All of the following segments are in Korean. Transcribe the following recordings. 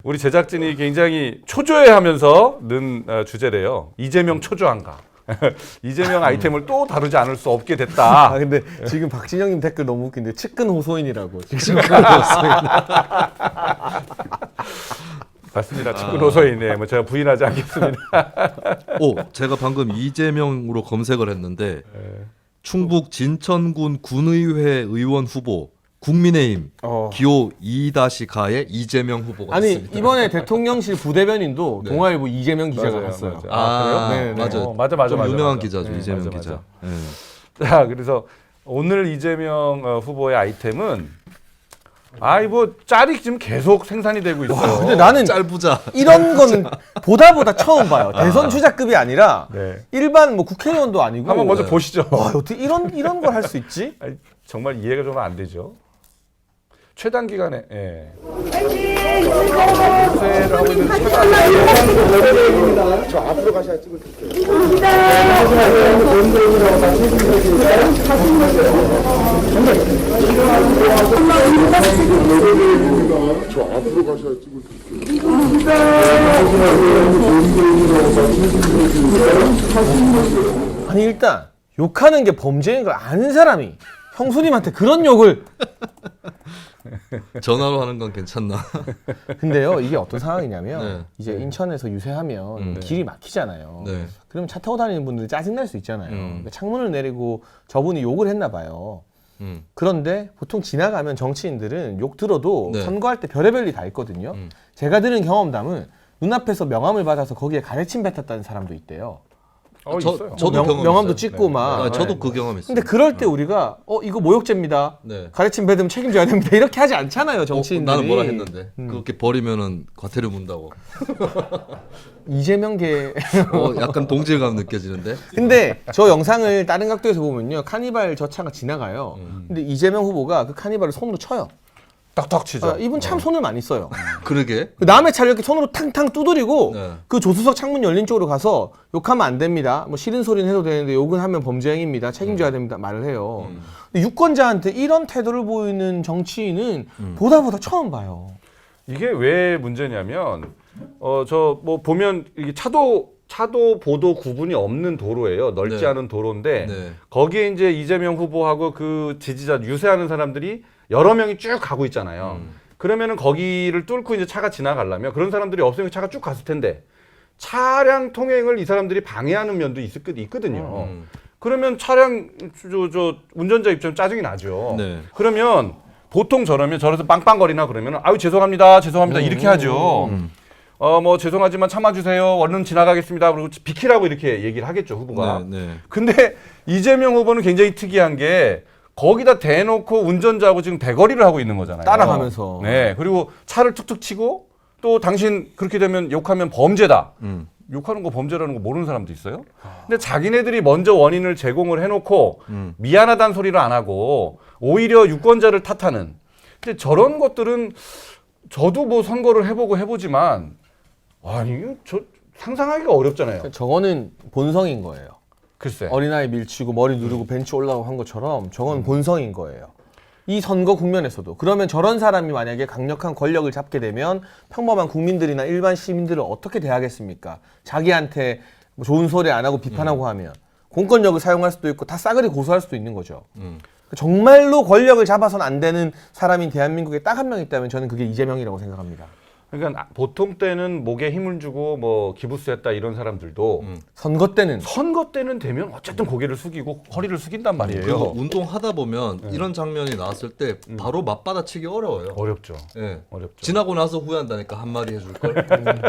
우리 제작진이 굉장히 초조해하면서 는 주제래요. 이재명 초조한가. 이재명 아이템을 또 다루지 않을 수 없게 됐다. 아 근데 지금 박진영님 댓글 너무 웃긴데 측근 호소인이라고. 측근 호소인. 맞습니다. 측근 호소인에 뭐 제가 부인하지 않겠습니다. 제가 방금 이재명으로 검색을 했는데 충북 진천군 군의회 의원 후보 국민의힘 기호 2-가의 이재명 후보가 아니 있습니다. 이번에 대통령실 부대변인도 네. 동아일보 이재명 기자가 맞아요, 갔어요. 맞아요. 아, 네, 네. 맞아요. 맞아. 좀 유명한 맞아. 기자죠, 네, 이재명 맞아, 기자. 맞아. 네. 자, 그래서 오늘 이재명 후보의 아이템은 뭐 짤이 지금 계속 생산이 되고 있어요. 근데 나는 짤부자. 이런 거는 보다 처음 봐요. 대선 주자급이 아니라 네. 일반 뭐 국회의원도 아니고. 한번 먼저 보시죠. 와 어떻게 이런 걸 할 수 있지? 아니, 정말 이해가 좀 안 되죠. 최단 기간에 유세를 하고 있는 저 앞으로 가셔야 찍을 텐데. 저 앞으로 가셔야 찍을 텐데. 아니 일단 욕하는 게 범죄인 걸 아는 사람이 형수님한테 그런 욕을. 전화로 하는 건 괜찮나? 근데요 이게 어떤 상황이냐면 네. 이제 인천에서 유세하면 길이 막히잖아요. 네. 그럼 차 타고 다니는 분들이 짜증날 수 있잖아요. 그러니까 창문을 내리고 저분이 욕을 했나 봐요. 그런데 보통 지나가면 정치인들은 욕 들어도 네. 선거할 때 별의별 일 다 있거든요. 제가 들은 경험담은 눈앞에서 명함을 받아서 거기에 가래침 뱉었다는 사람도 있대요. 있어요. 저도 경험 명함도 있어요. 찍고 네. 막. 아, 저도 그 경험 있어요. 근데 그럴 때 우리가 이거 모욕죄입니다. 네. 가래침 뱉으면 책임져야 됩니다. 이렇게 하지 않잖아요, 정치인들이. 나는 뭐라 했는데 그렇게 버리면은 과태료 문다고. 이재명계. 약간 동질감 느껴지는데. 근데 저 영상을 다른 각도에서 보면요, 카니발 저 차가 지나가요. 근데 이재명 후보가 그 카니발을 손으로 쳐요. 탁탁 치죠. 이분 참 손을 많이 써요. 그러게. 그 남의 차를 이렇게 손으로 탕탕 두드리고 네. 그 조수석 창문 열린 쪽으로 가서 욕하면 안 됩니다. 뭐 싫은 소리는 해도 되는데 욕은 하면 범죄 행위입니다. 책임져야 됩니다. 말을 해요. 근데 유권자한테 이런 태도를 보이는 정치인은 보다 처음 봐요. 이게 왜 문제냐면 저 뭐 보면 이게 차도 보도 구분이 없는 도로예요. 넓지 네. 않은 도로인데 네. 거기에 이제 이재명 후보하고 그 지지자 유세하는 사람들이 여러 명이 쭉 가고 있잖아요. 그러면은 거기를 뚫고 이제 차가 지나가려면 그런 사람들이 없으면 차가 쭉 갔을 텐데 차량 통행을 이 사람들이 방해하는 면도 있거든요. 그러면 차량 저 운전자 입장 짜증이 나죠. 네. 그러면 보통 저러서 빵빵거리나 그러면 아유 죄송합니다 이렇게 하죠. 뭐 죄송하지만 참아주세요. 얼른 지나가겠습니다. 그리고 비키라고 이렇게 얘기를 하겠죠 후보가. 네, 네. 근데 이재명 후보는 굉장히 특이한 게 거기다 대놓고 운전자하고 지금 대거리를 하고 있는 거잖아요. 따라가면서. 네. 그리고 차를 툭툭 치고 또 당신 그렇게 되면 욕하면 범죄다. 욕하는 거 범죄라는 거 모르는 사람도 있어요. 근데 자기네들이 먼저 원인을 제공을 해놓고 미안하다는 소리를 안 하고 오히려 유권자를 탓하는. 근데 저런 것들은 저도 뭐 선거를 해보지만 아니 저 상상하기가 어렵잖아요. 저거는 본성인 거예요. 글쎄. 어린아이 밀치고 머리 누르고 벤치 올라가고 한 것처럼 저건 본성인 거예요. 이 선거 국면에서도. 그러면 저런 사람이 만약에 강력한 권력을 잡게 되면 평범한 국민들이나 일반 시민들을 어떻게 대하겠습니까? 자기한테 뭐 좋은 소리 안 하고 비판하고 하면 공권력을 사용할 수도 있고 다 싸그리 고소할 수도 있는 거죠. 정말로 권력을 잡아서는 안 되는 사람이 대한민국에 딱 한 명 있다면 저는 그게 이재명이라고 생각합니다. 그러니까 보통 때는 목에 힘을 주고 뭐 기부스했다 이런 사람들도 선거 때는 선거 때는 되면 어쨌든 고개를 숙이고 허리를 숙인단 말이에요. 그리고 운동하다 보면 이런 장면이 나왔을 때 바로 맞받아치기 어려워요. 어렵죠. 예. 어렵죠. 지나고 나서 후회한다니까 한마디 해줄 걸.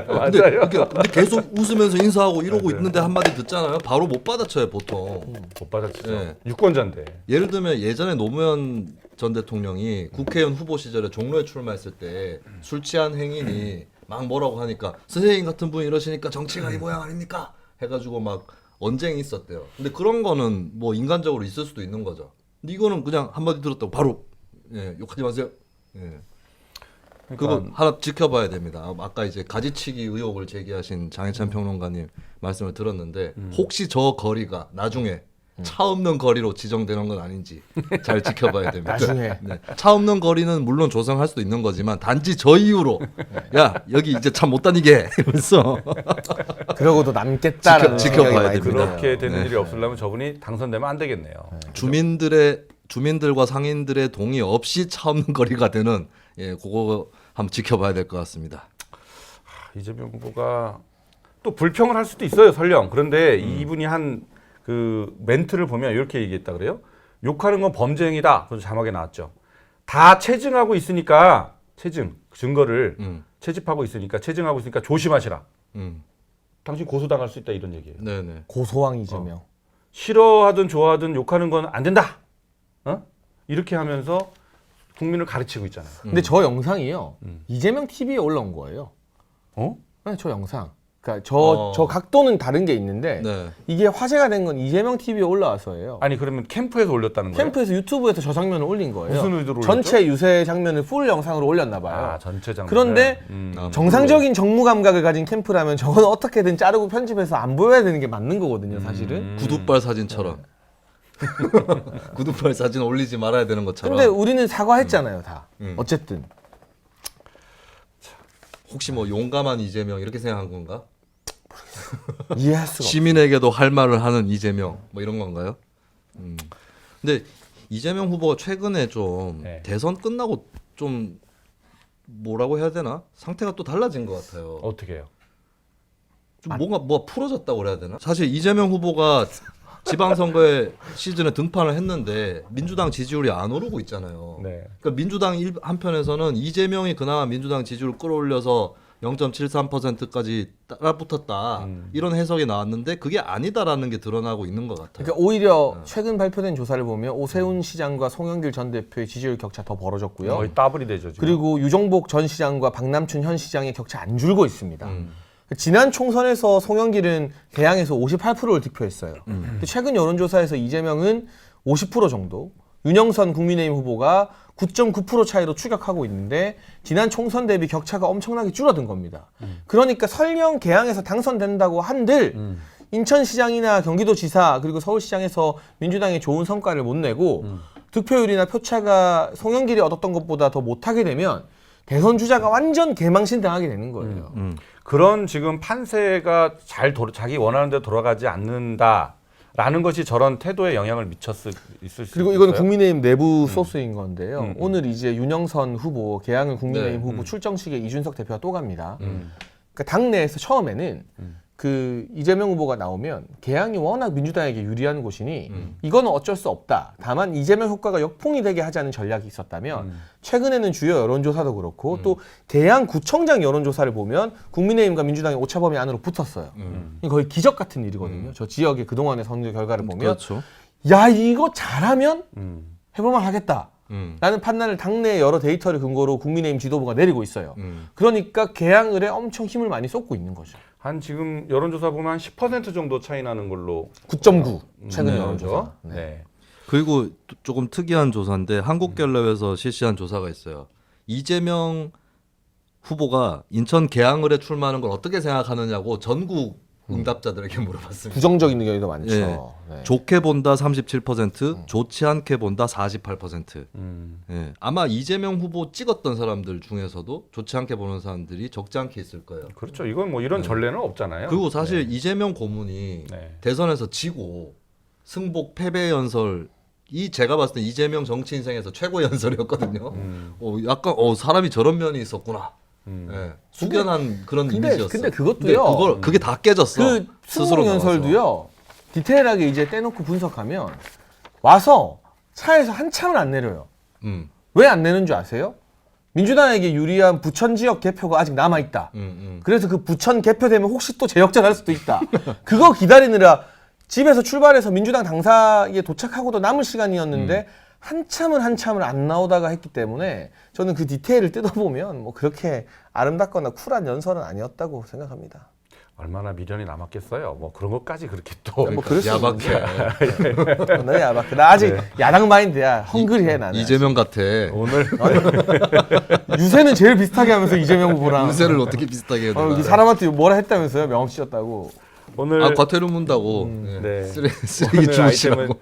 맞아요. 근데 계속 웃으면서 인사하고 이러고 있는데 한마디 듣잖아요. 바로 못 받아쳐요 보통. 못 받아치죠. 네. 유권자인데. 예를 들면 예전에 노무현 전 대통령이 국회의원 후보 시절에 종로에 출마했을 때 술 취한 행인이 막 뭐라고 하니까 선생님 같은 분이 이러시니까 정치가 이 모양 아닙니까? 해가지고 막 언쟁이 있었대요. 근데 그런 거는 뭐 인간적으로 있을 수도 있는 거죠. 근데 이거는 그냥 한마디 들었다고 바로 욕하지 마세요. 그거 하나 지켜봐야 됩니다. 아까 이제 가지치기 의혹을 제기하신 장해찬 평론가님 말씀을 들었는데 혹시 저 거리가 나중에 차 없는 거리로 지정되는 건 아닌지 잘 지켜봐야 됩니다. 나중에. 네. 차 없는 거리는 물론 조성할 수도 있는 거지만 단지 저 이유로 야 여기 이제 차 못 다니게 이러면서 그러고도 남겠다라는 지켜봐야 생각이 많이 됩니다. 들어요. 그렇게 되는 네. 일이 없으려면 저분이 당선되면 안 되겠네요. 주민들과 상인들의 동의 없이 차 없는 거리가 되는 그거 한번 지켜봐야 될 것 같습니다. 이재명 후보가 또 불평을 할 수도 있어요, 설령. 그런데 이분이 한 그 멘트를 보면 이렇게 얘기했다 그래요. 욕하는 건 범죄 행위다. 그래서 자막에 나왔죠. 다 체증하고 있으니까 증거를 채집하고 있으니까 체증하고 있으니까 조심하시라. 당신 고소당할 수 있다 이런 얘기예요. 네네. 고소왕 이재명. 싫어하든 좋아하든 욕하는 건 안 된다. 이렇게 하면서 국민을 가르치고 있잖아요. 근데 저 영상이요. 이재명 TV에 올라온 거예요. 어? 네, 저 영상. 그러니까 저 각도는 다른 게 있는데 네. 이게 화제가 된 건 이재명 TV에 올라와서예요. 아니 그러면 캠프에서 올렸다는 거예요? 캠프에서 유튜브에서 저 장면을 올린 거예요. 무슨 의도로 전체 유세 장면을 풀 영상으로 올렸나 봐요. 아, 전체 장면. 그런데 정상적인 정무 감각을 가진 캠프라면 저건 어떻게든 자르고 편집해서 안 보여야 되는 게 맞는 거거든요, 사실은. 구두발 사진처럼. 구두발 사진 올리지 말아야 되는 것처럼. 근데 우리는 사과했잖아요, 다. 어쨌든. 혹시 뭐 용감한 이재명 이렇게 생각한 건가? 이해할 수가 없어요. 시민에게도 할 말을 하는 이재명 뭐 이런 건가요? 근데 이재명 후보가 최근에 좀 네. 대선 끝나고 좀 뭐라고 해야 되나? 상태가 또 달라진 것 같아요. 어떻게 해요? 좀 뭐가 풀어졌다고 그래야 되나? 사실 이재명 후보가 지방선거의 시즌에 등판을 했는데 민주당 지지율이 안 오르고 있잖아요. 네. 그러니까 민주당 한편에서는 이재명이 그나마 민주당 지지율을 끌어올려서 0.73%까지 따라붙었다 이런 해석이 나왔는데 그게 아니다라는 게 드러나고 있는 것 같아요. 그러니까 오히려 최근 발표된 조사를 보면 오세훈 시장과 송영길 전 대표의 지지율 격차 더 벌어졌고요. 거의 더블이 되죠. 지금. 그리고 유정복 전 시장과 박남춘 현 시장의 격차 안 줄고 있습니다. 지난 총선에서 송영길은 대항에서 58%를 득표했어요. 근데 최근 여론조사에서 이재명은 50% 정도, 윤영선 국민의힘 후보가 9.9% 차이로 추격하고 있는데 지난 총선 대비 격차가 엄청나게 줄어든 겁니다. 그러니까 설령 개항에서 당선된다고 한들 인천시장이나 경기도지사 그리고 서울시장에서 민주당이 좋은 성과를 못 내고 득표율이나 표차가 송영길이 얻었던 것보다 더 못하게 되면 대선 주자가 완전 개망신당하게 되는 거예요. 그런 지금 판세가 자기 원하는 대로 돌아가지 않는다라는 것이 저런 태도에 영향을 미쳤을 있을 수 그리고 있어요. 이거는 국민의힘 내부 소스인 건데요. 오늘 이제 윤영선 후보, 개항을 국민의힘 네. 후보 출정식에 이준석 대표가 또 갑니다. 그러니까 당내에서 처음에는 그 이재명 후보가 나오면 개항이 워낙 민주당에게 유리한 곳이니 이거는 어쩔 수 없다. 다만 이재명 효과가 역풍이 되게 하자는 전략이 있었다면 최근에는 주요 여론조사도 그렇고 또 개항 구청장 여론조사를 보면 국민의힘과 민주당이 오차범위 안으로 붙었어요. 이게 거의 기적 같은 일이거든요. 저 지역의 그동안의 선거 결과를 보면 그렇죠. 야 이거 잘하면 해볼만 하겠다. 라는 판단을 당내 여러 데이터를 근거로 국민의힘 지도부가 내리고 있어요. 그러니까 개항을에 엄청 힘을 많이 쏟고 있는 거죠. 한 지금 여론조사 보면 한 10% 정도 차이 나는 걸로 9.9 최근 네, 여론조사. 그렇죠? 네. 네. 그리고 조금 특이한 조사인데 한국갤럽에서 실시한 조사가 있어요. 이재명 후보가 인천 계양을에 출마하는 걸 어떻게 생각하느냐고 전국 응답자들에게 물어봤습니다. 부정적인 의견이 더 많죠. 예. 네. 좋게 본다 37%, 좋지 않게 본다 48%. 예. 아마 이재명 후보 찍었던 사람들 중에서도 좋지 않게 보는 사람들이 적지 않게 있을 거예요. 그렇죠. 이건 뭐 이런 전례는 없잖아요. 그리고 사실 이재명 고문이 네. 대선에서 지고 승복 패배 연설이 제가 봤을 때 이재명 정치 인생에서 최고 연설이었거든요. 약간 사람이 저런 면이 있었구나. 예. 숙연한 그런 이미지였어. 근데 그것도요. 그게 다 깨졌어. 그 스스로 승복 연설도요. 디테일하게 이제 떼놓고 분석하면 와서 차에서 한참을 안 내려요. 왜 안 내는 줄 아세요? 민주당에게 유리한 부천 지역 개표가 아직 남아 있다. 그래서 그 부천 개표되면 혹시 또 재역전할 수도 있다. 그거 기다리느라 집에서 출발해서 민주당 당사에 도착하고도 남은 시간이었는데 한참을 안 나오다가 했기 때문에 저는 그 디테일을 뜯어보면 뭐 그렇게 아름답거나 쿨한 연설은 아니었다고 생각합니다. 얼마나 미련이 남았겠어요. 뭐 그런 것까지 그렇게 또 뭐 그럴 수 야박해. 너 야박. 나 아직 야당 마인드야. 헝그리해 나는. 이재명 같아. 오늘 유세는 제일 비슷하게 하면서 이재명 후보랑. 유세를 어떻게 비슷하게 해야 되나. 이 사람한테 뭐라 했다면서요? 명함 씌웠다고. 오늘 아 과태료 문다고. 네. 쓰레기 오늘 주무시라고. 아이템은